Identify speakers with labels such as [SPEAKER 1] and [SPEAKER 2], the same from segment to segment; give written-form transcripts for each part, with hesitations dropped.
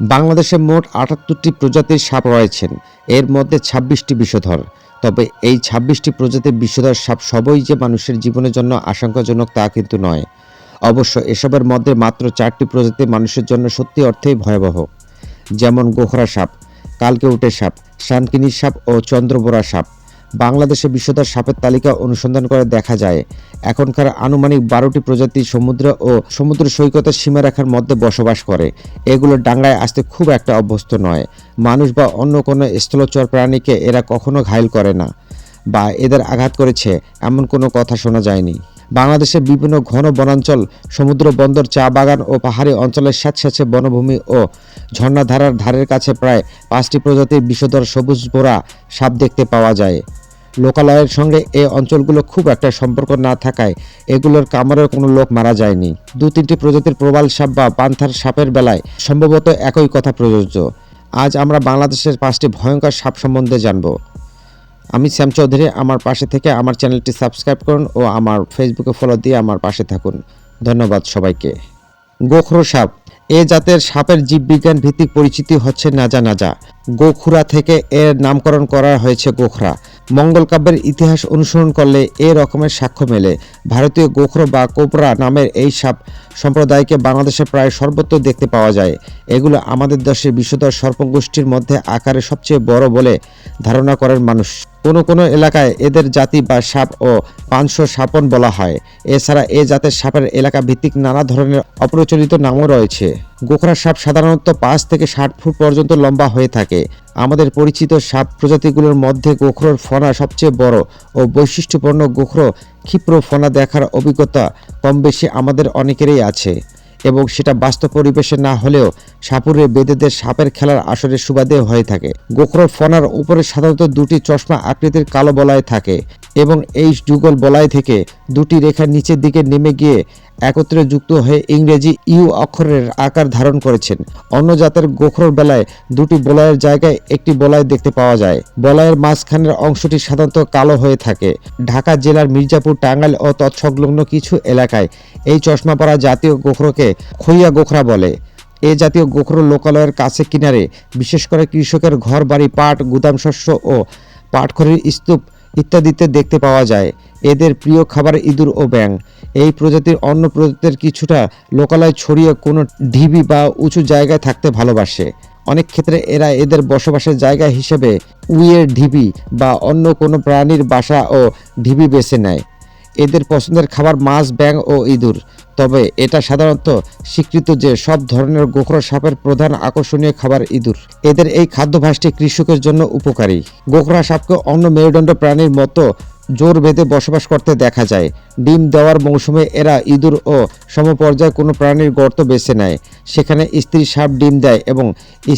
[SPEAKER 1] বাংলাদেশে মোট ৭৮টি প্রজাতির সাপ রয়েছেন, এর মধ্যে ২৬টি বিষধর। তবে এই ২৬টি প্রজাতির বিষধর সাপ সবই যে মানুষের জীবনের জন্য আশঙ্কাজনক তা কিন্তু নয়। অবশ্য এসবের মধ্যে মাত্র ৪টি প্রজাতি মানুষের জন্য সত্যি অর্থেই ভয়াবহ, যেমন গোখরা সাপ, কালকেউটে সাপ, শানকিনি সাপ ও চন্দ্রবোরা সাপ। বাংলাদেশে বিষধর সাপের তালিকা অনুসন্ধান করে দেখা যায় এখনকার আনুমানিক ১২টি প্রজাতি সমুদ্র ও সমুদ্র সৈকতের সীমারেখার মধ্যে বসবাস করে। এগুলো ডাঙায় আসতে খুব একটা অভ্যস্ত নয়। মানুষ বা অন্য কোনো স্থলচর প্রাণীকে এরা কখনো ঘায়েল করে না বা এদের আঘাত করেছে এমন কোনো কথা শোনা যায়নি। বাংলাদেশের বিভিন্ন ঘন বনাঞ্চল, সমুদ্র বন্দর, চা বাগান ও পাহাড়ি অঞ্চলের স্যাঁতস্যাঁতে বনভূমি ও ঝর্ণাধারার ধারের কাছে প্রায় ৫টি প্রজাতির বিষধর সবুজ বোরা সাপ দেখতে পাওয়া যায়। লোকালয়ের সঙ্গে এই অঞ্চলগুলো খুব একটা সম্পর্ক না থাকায় এগুলোর কামড়ের কোনো লোক মারা যায়নি। ২-৩টি প্রজাতির প্রবাল সাপ বা পান্থার সাপের বেলায় সম্ভবত একই কথা প্রযোজ্য। আজ আমরা বাংলাদেশের ৫টি ভয়ঙ্কর সাপ সম্বন্ধে জানব। আমি শ্যাম চৌধুরী। আমার পাশে থেকে আমার চ্যানেলটি সাবস্ক্রাইব করুন ও আমার ফেসবুকে ফলো দিয়ে আমার পাশে থাকুন। ধন্যবাদ সবাইকে। গোখরো সাপ। এ জাতের সাপের জীববিজ্ঞান ভিত্তিক পরিচিতি হচ্ছে নাজা। গোখুরা থেকে এর নামকরণ করা হয়েছে গোখরা। মঙ্গল কাব্যের ইতিহাস অনুসরণ করলে এ রকমের সাক্ষ্য মেলে। ভারতীয় গোখরো বা কোবরা নামের এই সাপ সম্প্রদায়কে বাংলাদেশে প্রায় সর্বত্র দেখতে পাওয়া যায়। এগুলো আমাদের দেশের বিষধর সর্পগোষ্ঠীর মধ্যে আকারে সবচেয়ে বড় বলে ধারণা করেন মানুষ। কোনো এলাকায় এদের জাতি বা সাপ ও পাংশ সাপন বলা হয়। এছাড়া এ জাতের সাপের এলাকা ভিত্তিক নানা ধরনের অপ্রচলিত নামও রয়েছে। গোখরা সাপ সাধারণত ৫ থেকে ৬০ ফুট পর্যন্ত লম্বা হয়ে থাকে। আমাদের পরিচিত সাপ প্রজাতিগুলোর মধ্যে গোখরোর ফনা সবচেয়ে বড় ও বৈশিষ্ট্যপূর্ণ। গোখরো ক্ষিপ্র ফনা দেখার অভিজ্ঞতা কম বেশি আমাদের অনেকেরই আছে এবং সেটা বাস্তব পরিবেশে না হলেও সাপুরে বেদেদের সাপের খেলার আসরের সুবাদে হয়ে থাকে। গোখরোর ফনার উপরে সাধারণত ২টি চশমা আকৃতির কালো বলয় থাকে এবং এই যুগল বলয় থেকে ২টি রেখা নিচের দিকে নেমে গিয়ে একত্রে যুক্ত হয়ে ইংরেজি ইউ অক্ষরের আকার ধারণ করেছেন। অন্য জাতের গোখরোর বেলায় ২টি বলয়ের জায়গায় একটি বলয় দেখতে পাওয়া যায়। বলয়ের মাঝখানের অংশটি সাধারণত কালো হয়ে থাকে। ঢাকা জেলার মির্জাপুর, টাঙ্গাইল ও তৎসংলগ্ন কিছু এলাকায় এই চশমা পরা জাতীয় গোখরোকে খইয়া গোখরা বলে। এ জাতীয় গোখরো লোকালয়ের কাছে কিনারে, বিশেষ করে কৃষকের ঘর বাড়ি, পাট, গুদাম শস্য ও পাটখড়ির স্তূপ ইত্যাদিতে দেখতে পাওয়া যায়। এদের প্রিয় খাবার ইঁদুর ও ব্যাঙ। এই প্রজাতির অন্য প্রজাতির কিছুটা লোকালয় ছড়িয়ে কোনো ঢিবি বা উঁচু জায়গায় থাকতে ভালোবাসে। অনেক ক্ষেত্রে এরা এদের বসবাসের জায়গা হিসেবে উইয়ের ঢিবি বা অন্য কোনো প্রাণীর বাসা ও ঢিবি বেছে নেয়। এদের পছন্দের খাবার মাছ, ব্যাঙ ও ইঁদুর। তবে এটা সাধারণত স্বীকৃত যে সব ধরনের গোখরো সাপের প্রধান আকর্ষণীয় খাবার ইঁদুর। এদের এই খাদ্যাভ্যাসটি কৃষকের জন্য উপকারী। গোখরা সাপকে অন্য মেরুদণ্ড প্রাণীর মতো জোর বেঁধে বসবাস করতে দেখা যায়। ডিম দেওয়ার মৌসুমে এরা ইঁদুর ও সমপর্যায়ে কোনো প্রাণীর গর্ত বেছে নেয়। সেখানে স্ত্রী সাপ ডিম দেয় এবং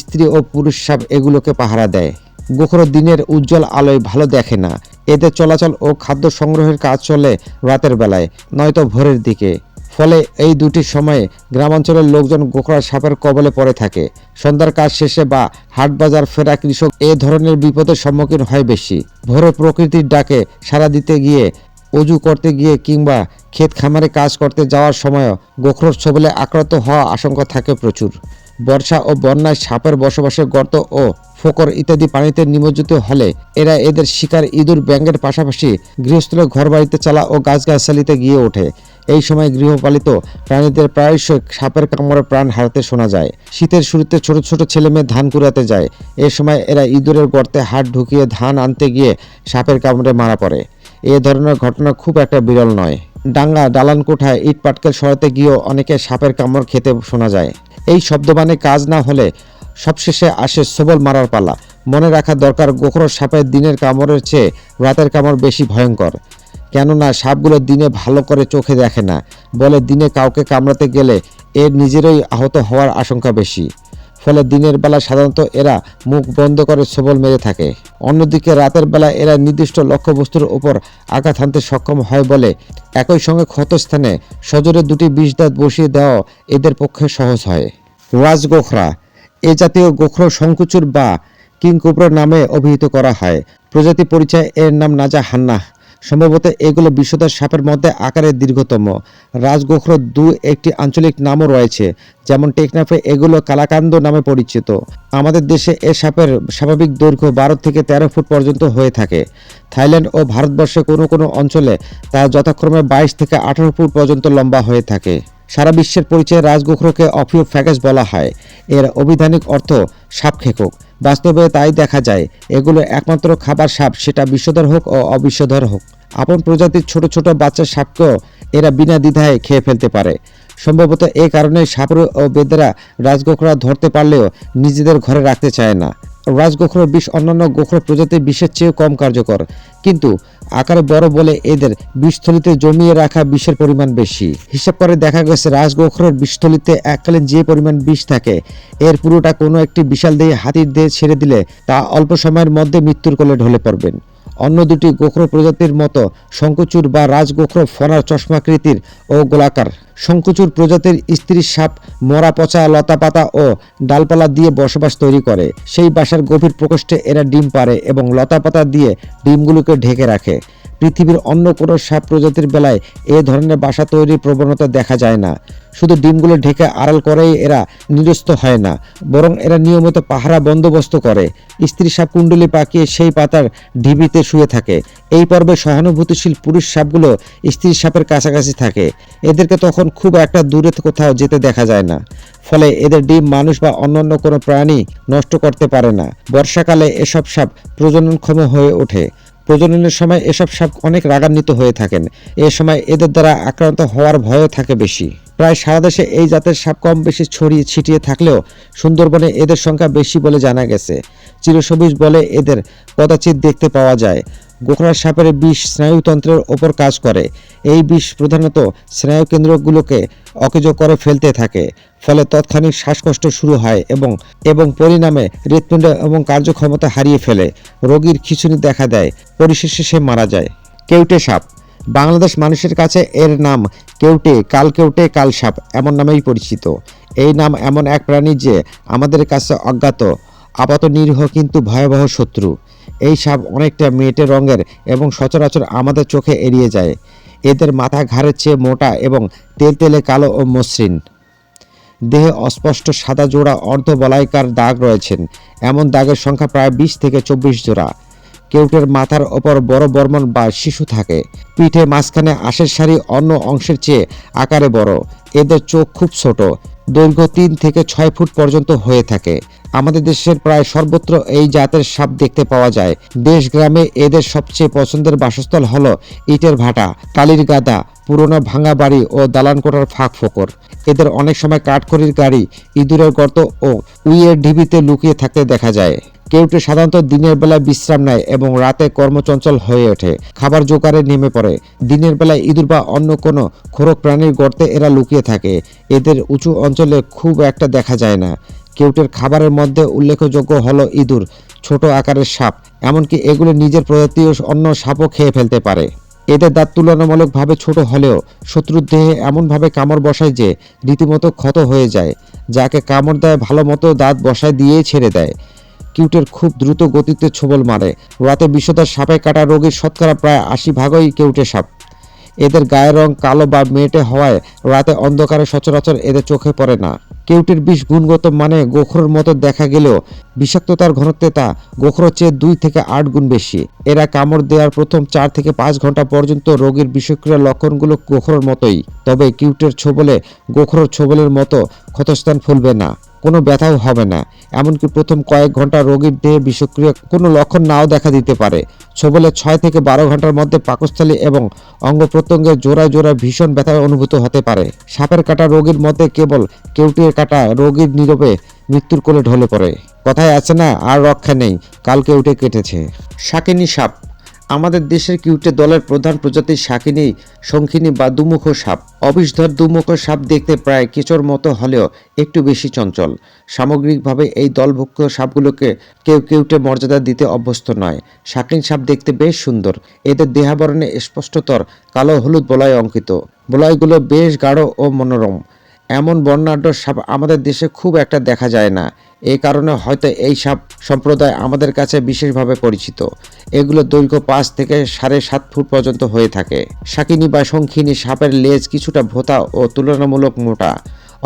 [SPEAKER 1] স্ত্রী ও পুরুষ সাপ এগুলোকে পাহারা দেয়। গোখরো দিনের উজ্জ্বল আলোয় ভালো দেখে না। এদের চলাচল ও খাদ্য সংগ্রহের কাজ চলে রাতের বেলায়, নয়তো ভোরের দিকে। ফলে এই দুটি সময়ে গ্রামাঞ্চলের লোকজন গোখরা সাপের কবলে পড়ে থাকে। সন্ধ্যার কাজ শেষে বা হাট বাজার ফেরা কৃষক এ ধরনের বিপদের সম্মুখীন হয় বেশি। ভোরে প্রকৃতির ডাকে সাড়া দিতে গিয়ে, অজু করতে গিয়ে কিংবা ক্ষেত খামারে কাজ করতে যাওয়ার সময়ও গোখরোর ছোবলে আক্রান্ত হওয়ার আশঙ্কা থাকে প্রচুর। বর্ষা ও বন্যায় সাপের বসবাসের গর্ত ও ফোকর ইত্যাদি পানিতে নিমজ্জিত হলে এরা এদের শিকার ইঁদুর, ব্যাঙের পাশাপাশি গৃহস্থলে ঘরবাড়িতে চালা ও গাছগাছালিতে গিয়ে ওঠে। এই সময় গৃহপালিত প্রাণীদের প্রায়শই সাপের কামড়ে প্রাণ হারাতে শোনা যায়। শীতের শুরুতে ছোট ছোট ছেলেমেয়ে ধান কুড়াতে যায়। এ সময় এরা ইঁদুরের গর্তে হাত ঢুকিয়ে ধান আনতে গিয়ে সাপের কামড়ে মারা পড়ে। এ ধরনের ঘটনা খুব একটা বিরল নয়। ডাঙ্গা, দালান কোঠায় ইট পাটকেল সরাতে গিয়েও অনেকে সাপের কামড় খেতে শোনা যায়। এই শব্দবাণে কাজ না হলে সবশেষে আসে সবল মারার পালা। মনে রাখা দরকার, গোখরো সাপের দিনের কামড়ের চেয়ে রাতের কামড় বেশি ভয়ঙ্কর। কেননা সাপগুলো দিনে ভালো করে চোখে দেখে না বলে দিনে কাউকে কামড়াতে গেলে এর নিজেরই আহত হওয়ার আশঙ্কা বেশি। ফলে দিনের বেলা সাধারণত এরা মুখ বন্ধ করে সবল মেরে থাকে। অন্যদিকে রাতের বেলা এরা নির্দিষ্ট লক্ষ্যবস্তুর উপর আঘাত হানতে সক্ষম হয় বলে একই সঙ্গে ক্ষতস্থানে সজোরে 2টি বিষ দাঁত বসিয়ে দেওয়া এদের পক্ষে সহজ হয়। রাজগোখরা। এ জাতীয় গোখরো শঙ্কুচূড় বা কিংকোবরা নামে অভিহিত করা হয়। প্রজাতি পরিচয়, এর নাম নাজা হান্নাহ। সম্ভবত এগুলো বিষধর সাপের মধ্যে আকারে দীর্ঘতম। রাজগোখর একটি আঞ্চলিক নামও রয়েছে, যেমন টেকনাফে এগুলো কালাকান্দ নামে পরিচিত। আমাদের দেশে এ সাপের স্বাভাবিক দৈর্ঘ্য 12 থেকে 13 ফুট পর্যন্ত হয়ে থাকে। থাইল্যান্ড ও ভারতবর্ষে কোনো কোনো অঞ্চলে তা যথাক্রমে 22 থেকে 18 ফুট পর্যন্ত লম্বা হয়ে থাকে। সারা বিশ্বের পরিচয়ে রাজগোখরকে অফিওফ্যাগাস বলা হয়। এর অভিধানিক অর্থ সাপখেকো। বাস্তবে তাই দেখা যায়, এগুলো একমাত্র খাবার সাপ, সেটা বিষধর হোক ও অবিষধর হোক। আপন প্রজাতির ছোট ছোট বাচ্চা সাপকেও এরা বিনা দ্বিধায় খেয়ে ফেলতে পারে। সম্ভবত এ কারণে সাপুড়ে ও বেদেরা রাজগোখরা ধরতে পারলেও নিজেদের ঘরে রাখতে চায় না। রাজগোখর বিষ অন্যান্য গোখর প্রজাতির বিষের চেয়েও কম কার্যকর, কিন্তু আকারে বড় বলে এদের বিষথলিতে জমিয়ে রাখা বিষের পরিমাণ বেশি। হিসাব করে দেখা গেছে রাজগোখরের বিষথলিতে এককালীন যে পরিমাণ বিষ থাকে, এর পুরোটা কোনো একটি বিশাল দেহে হাতির দেহে ছেড়ে দিলে তা অল্প সময়ের মধ্যে মৃত্যুর কোলে ঢলে পড়বেন। অন্য দুটি গোখর প্রজাতির মতো শঙ্কুচূড় বা রাজগোখর ফনার চশমাকৃতির ও গোলাকার। শঙ্কুচূড় প্রজাতির স্ত্রী সাপ মরা পচা লতাপাতা ও ডালপালা দিয়ে বসবাস তৈরি করে। সেই বাসার গভীর প্রকোষ্ঠে এরা ডিম পাড়ে এবং লতাপাতা দিয়ে ডিমগুলোকে ঢেকে রাখে। পৃথিবীর অন্য কোনো সাপ প্রজাতির বেলায় এ ধরনের বাসা তৈরির প্রবণতা দেখা যায় না। শুধু ডিমগুলো ঢেকে আড়াল করেই এরা নিরস্ত হয় না, বরং এরা নিয়মিত পাহারা বন্দোবস্ত করে। স্ত্রী সাপ কুণ্ডলি পাকিয়ে সেই পাতার ঢিবিতে শুয়ে থাকে। এই পর্বে সহানুভূতিশীল পুরুষ সাপগুলো স্ত্রী সাপের কাছাকাছি থাকে। এদেরকে তখন খুব একটা দূরে কোথাও যেতে দেখা যায় না, ফলে এদের ডিম মানুষ বা অন্যান্য কোনো প্রাণী নষ্ট করতে পারে না। বর্ষাকালে এসব সাপ প্রজননক্ষম হয়ে ওঠে। প্রজননের সময় এসব সাপ অনেক রাগান্বিত হয়ে থাকেন। এ সময় এদের দ্বারা আক্রান্ত হওয়ার ভয়ও থাকে বেশি। প্রায় সারা দেশে এই জাতের সাপ কম বেশি ছড়িয়ে ছিটিয়ে থাকলেও সুন্দরবনে এদের সংখ্যা বেশি বলে জানা গেছে। চিরসবুজ বলে এদের কদাচিৎ দেখতে পাওয়া যায়। গোখরা সাপের বিষ স্নায়ুতন্ত্রের ওপর কাজ করে। এই বিষ প্রধানত স্নায়ুকেন্দ্রগুলোকে অকেজ করে ফেলতে থাকে, ফলে তৎক্ষণিক শ্বাসকষ্ট শুরু হয় এবং পরিণামে হৃৎপিণ্ড এবং কার্যক্ষমতা হারিয়ে ফেলে। রোগীর খিঁচুনি দেখা দেয়, পরিশেষে সে মারা যায়। কেউটে সাপ। বাংলাদেশ মানুষের কাছে এর নাম কেউটে, কালকেউটে, কালসাপ এমন নামেই পরিচিত। এই নাম এমন এক প্রাণী যে আমাদের কাছে অজ্ঞাত, আপাত নিরীহ কিন্তু ভয়াবহ শত্রু। এই সাপ অনেকটা মেটে রঙের এবং সচরাচর আমাদের চোখে এড়িয়ে যায়। এদের মাথা ঘাড়ের চেয়ে মোটা এবং তেলতেলে কালো ও মসৃণ। দেহে অস্পষ্ট সাদা জোড়া অর্ধ বলাইকার দাগ রয়েছেন। এমন দাগের সংখ্যা প্রায় 20 থেকে 24 জোড়া। কেউটের মাথার ওপর বড় বর্মণ বা শিশু থাকে। পিঠে মাঝখানে আঁশের সারি অন্য অংশের চেয়ে আকারে বড়। এদের চোখ খুব ছোট, দৈর্ঘ্য 3 থেকে 6 ফুট পর্যন্ত হয়ে থাকে। আমাদের দেশের প্রায় সর্বত্র এই জাতের সাপ দেখতে পাওয়া যায়। দেশ গ্রামে এদের সবচেয়ে পছন্দের বাসস্থল হলো ইটের ভাটা, টালির গাদা, পুরোনো ভাঙা বাড়ি ও দালান কোঠার ফাঁক ফোকর। এদের অনেক সময় কাঠখড়ির গাড়ি, ইঁদুরের গর্ত ও উইয়ের ঢিবিতে লুকিয়ে থাকতে দেখা যায়। কেউটে সাধারণত দিনের বেলায় বিশ্রাম নেয় এবং রাতে কর্মচঞ্চল হয়ে ওঠে, খাবার জোগাড়ে নেমে পড়ে। দিনের বেলায় ইঁদুর বা অন্য কোনো খোরক প্রাণীর গর্তে এরা লুকিয়ে থাকে। এদের উঁচু অঞ্চলে খুব একটা দেখা যায় না। কেউটের খাবারের মধ্যে উল্লেখযোগ্য হলো ইঁদুর, ছোট আকারের সাপ, এমনকি এগুলো নিজের প্রজাতীয় অন্য সাপও খেয়ে ফেলতে পারে। এদের দাঁত তুলনামূলকভাবে ছোট হলেও শত্রুর দেহে এমনভাবে কামড় বসায় যে রীতিমতো ক্ষত হয়ে যায়। যাকে কামড় দেয় ভালো মতো দাঁত বসায় দিয়েই ছেড়ে দেয়। কিউটের খুব দ্রুত গতিতে ছোবল মারে। রাতে বিষধর সাপে কাটা রোগীর শতকরা প্রায় 80% কেউটে সাপ। এদের গায়ের রং কালো বা মেটে হওয়ায় রাতে অন্ধকারে সচরাচর এদের চোখে পড়ে না। কেউটের বিষ গুণগত মানে গোখরোর মতো দেখা গেলেও বিষাক্ততার ঘনত্বে তা গোখরোর চেয়ে 2 থেকে 8 গুণ বেশি। এরা কামড় দেওয়ার প্রথম 4 থেকে 5 ঘন্টা পর্যন্ত রোগীর বিষক্রিয়ার লক্ষণগুলো গোখরোর মতোই। তবে কিউটের ছোবলে গোখরোর ছোবলের মতো ক্ষতস্থান ফুলবে না, কোনো ব্যথাও হবে না। এমনকি প্রথম কয়েক ঘন্টা রোগীর দেহে বিষক্রিয়া কোনো লক্ষণ নাও দেখা দিতে পারে। ছোবলে 6 থেকে 12 ঘন্টার মধ্যে পাকস্থলী এবং অঙ্গ প্রত্যঙ্গের জোড়ায় জোড়ায় ভীষণ ব্যথা অনুভূত হতে পারে। সাপের কাটা রোগীর মধ্যে কেবল কেউটের কাটা রোগীর নীরবে মৃত্যুর কোলে ঢলে পড়ে। কথায় আছে না, আর রক্ষা নেই, কাল কেউটে কেটেছে। শাকিনী সাপ। আমাদের দেশের কিউটে দলের প্রধান প্রজাতি শাকিনী, শঙ্খিনী বা দুমুখ সাপ। অবিষধর দুমুখ সাপ দেখতে প্রায় কেঁচোর মতো হলেও একটু বেশি চঞ্চল। সামগ্রিকভাবে এই দলভুক্ত সাপগুলোকে কেউ কেউটে মর্যাদা দিতে অভ্যস্ত নয়। শাকিনী সাপ দেখতে বেশ সুন্দর। এদের দেহাবরণে স্পষ্টতর কালো হলুদ বলয় অঙ্কিত। বলয়গুলো বেশ গাঢ় ও মনোরম। এমন বর্ণাঢ্য সাপ আমাদের দেশে খুব একটা দেখা যায় না। এই কারণে হয়তো এই সাপ সম্প্রদায় আমাদের কাছে বিশেষভাবে পরিচিত। এগুলো দৈর্ঘ্য 5 থেকে 7.5 ফুট পর্যন্ত হয়ে থাকে। শাকিনী বা শঙ্খিনী সাপের লেজ কিছুটা ভোঁতা ও তুলনামূলক মোটা,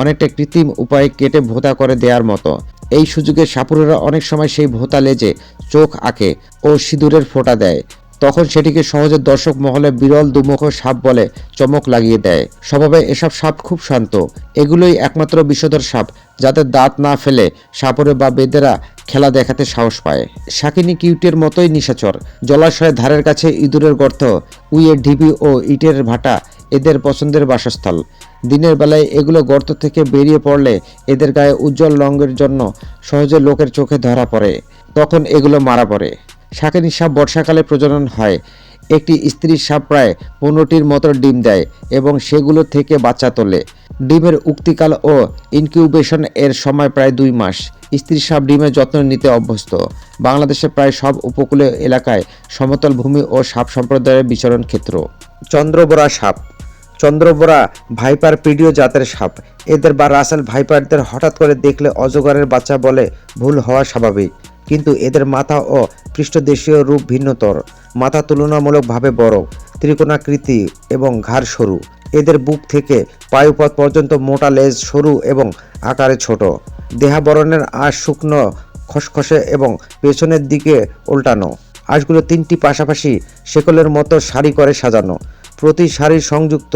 [SPEAKER 1] অনেকটা কৃত্রিম উপায়ে কেটে ভোঁতা করে দেওয়ার মতো। এই সুযোগে সাপুড়েরা অনেক সময় সেই ভোঁতা লেজে চোখ আঁকে ও সিঁদুরের ফোঁটা দেয়। তখন সেটিকে সহজে দর্শক মহলে বিরল দুমুখ সাপ বলে চমক লাগিয়ে দেয়। স্বভাবে এসব সাপ খুব শান্ত। এগুলোই একমাত্র বিষধর সাপ যাদের দাঁত না ফেলে সাপুড়ে বা বেদেরা খেলা দেখাতে সাহস পায়। শাকিনী কিউটের মতোই নিশাচর। জলাশয়ের ধারের কাছে ইঁদুরের গর্ত, উইয়ের ঢিবি ও ইটের ভাটা এদের পছন্দের বাসস্থল। দিনের বেলায় এগুলো গর্ত থেকে বেরিয়ে পড়লে এদের গায়ে উজ্জ্বল রঙের জন্য সহজে লোকের চোখে ধরা পড়ে। তখন এগুলো মারা পড়ে। শাকিনী সাপ বর্ষাকালে প্রজনন হয়। একটি স্ত্রী সাপ প্রায় 15টির মতো ডিম দেয় এবং সেগুলো থেকে বাচ্চা তোলে। ডিমের উক্তিকাল ও ইনকিউবেশন এর সময় প্রায় 2 মাস। স্ত্রী সাপ ডিমের যত্ন নিতে অভ্যস্ত। বাংলাদেশে প্রায় সব উপকূলীয় এলাকায় সমতল ভূমি ও সাপ সম্প্রদায়ের বিচরণ ক্ষেত্র। চন্দ্রবোরা সাপ। চন্দ্রবোরা ভাইপার পিডিও জাতের সাপ। এদের বা রাসেল ভাইপারদের হঠাৎ করে দেখলে অজগরের বাচ্চা বলে ভুল হওয়া স্বাভাবিক, কিন্তু এদের মাথা ও পৃষ্ঠদেশীয় রূপ ভিন্নতর। মাথা তুলনামূলকভাবে বড়, ত্রিকোণাকৃতি এবং ঘাড় সরু। এদের বুক থেকে পায়ুপথ পর্যন্ত মোটা লেজ, সরু এবং আকারে ছোট। দেহাবরণের আঁশ শুকনো, খসখসে এবং পেছনের দিকে উল্টানো। আঁশগুলো 3টি পাশাপাশি শেকলের মতো সারি করে সাজানো। প্রতি সারির সংযুক্ত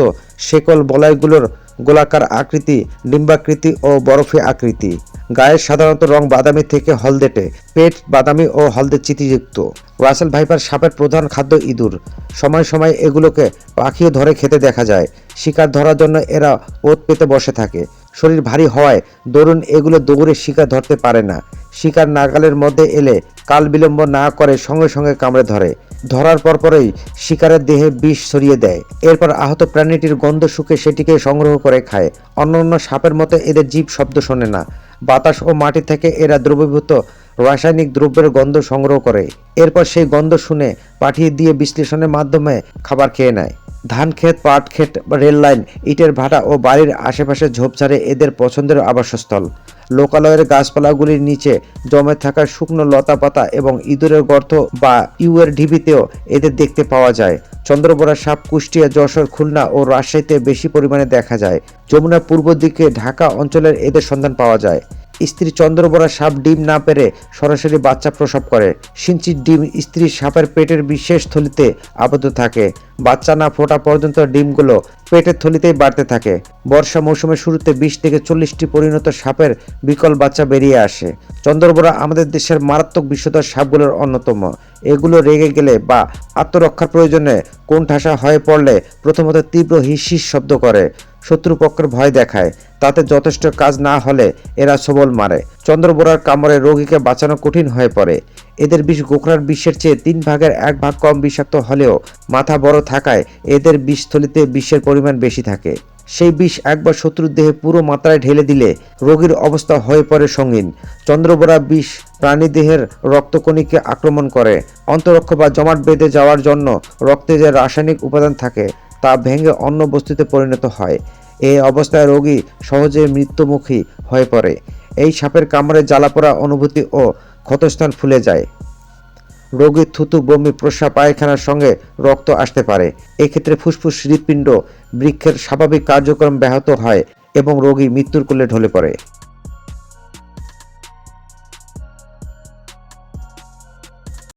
[SPEAKER 1] শেকল বলয়গুলোর গোলাকার আকৃতি, ডিম্বাকৃতি ও বরফি আকৃতি। গায়ের সাধারণত রং বাদামি থেকে হলদেটে, পেট বাদামি ও হলদে চিতিযুক্ত। রাসেল ভাইপার সাপের প্রধান খাদ্য ইঁদুর। সময় সময় এগুলোকে পাখিও ধরে খেতে দেখা যায়। শিকার ধরার জন্য এরা ওত পেতে বসে থাকে। শরীর ভারী হওয়ায় দরুন এগুলো দৌড়ে শিকার ধরতে পারে না। শিকার নাগালের মধ্যে এলে কাল বিলম্ব না করে সঙ্গে সঙ্গে কামড়ে ধরে। ধরার পরপরই শিকারের দেহে বিষ ছড়িয়ে দেয়। এরপর আহত প্রাণীটির গন্ধ শুকে সেটিকে সংগ্রহ করে খায়। অন্যান্য সাপের মতো এদের জীব শব্দ শোনে না। বাতাস ও মাটি থেকে এরা দ্রবীভূত রাসায়নিক দ্রব্যের গন্ধ সংগ্রহ করে। এরপর সেই গন্ধ শুনে পাঠিয়ে দিয়ে বিশ্লেষণের মাধ্যমে খাবার খেয়ে নেয়। ধান ক্ষেত, পাট ক্ষেত, রেল লাইন, ইটের ভাটা ও বাড়ির আশেপাশে ঝোপঝাড়ে এদের পছন্দের আবাসস্থল। লোকালয়ের গাছপালাগুলির নিচে জমে থাকা শুকনো লতা পাতা এবং ইঁদুরের গর্ত বা ইউয়ের ঢিবিতেও এদের দেখতে পাওয়া যায়। চন্দ্রবোরা সাপ কুষ্টিয়া, যশোর, খুলনা ও রাজশাহীতে বেশি পরিমাণে দেখা যায়। যমুনার পূর্ব দিকে ঢাকা অঞ্চলের এদের সন্ধান পাওয়া যায়। স্ত্রী চন্দ্রবোরা সাপ ডিম না পেরে সরাসরি বাচ্চা প্রসব করে। সিঞ্চির ডিম স্ত্রী সাপের পেটের বিশেষ থলিতে আবদ্ধ থাকে। বাচ্চা না ফোটা পর্যন্ত ডিমগুলো পেটের থলিতেই বাড়তে থাকে। বর্ষা মৌসুমের শুরুতে 20 থেকে 40টি পরিণত সাপের বিকল বাচ্চা বেরিয়ে আসে। চন্দ্রবোরা আমাদের দেশের মারাত্মক বিষধর সাপগুলোর অন্যতম। এগুলো রেগে গেলে বা আত্মরক্ষার প্রয়োজনে কোণঠাসা হয়ে পড়লে প্রথমত তীব্র হিস শব্দ করে, শত্রুপক্ষের ভয় দেখায়। তাতে যথেষ্ট কাজ না হলে এরা সবল মারে। চন্দ্রবোরার কামড়ে রোগীকে বাঁচানো কঠিন হয়ে পড়ে। এদের বিষ গোখরার বিষের চেয়ে 3 ভাগের 1 ভাগ কম বিষাক্ত হলেও মাথা বড় থাকায় এদের বিষথলিতে বিষের পরিমাণ বেশি থাকে। সেই বিষ একবার শত্রুর দেহে পুরো মাত্রায় ঢেলে দিলে রোগীর অবস্থা হয়ে পড়ে সঙ্গীন। চন্দ্রবোরা বিষ প্রাণীদেহের রক্তকণিকে আক্রমণ করে। অন্তরক্ষ বা জমাট বেঁধে যাওয়ার জন্য রক্তে যে রাসায়নিক উপাদান থাকে তা ভেঙে অন্য বস্তুতে পরিণত হয়। এই অবস্থায় রোগী সহজে মৃত্যুমুখী হয়ে পড়ে। এই সাপের কামড়ে জ্বালাপোড়া অনুভূতি ও ক্ষতস্থান ফুলে যায়। রোগীর থুতু, বমি, প্রস্রাব, পায়খানার সঙ্গে রক্ত আসতে পারে। এক্ষেত্রে ফুসফুস, হৃৎপিণ্ড, বৃক্কের স্বাভাবিক কার্যক্রম ব্যাহত হয় এবং রোগী মৃত্যুর কোলে ঢলে পড়ে।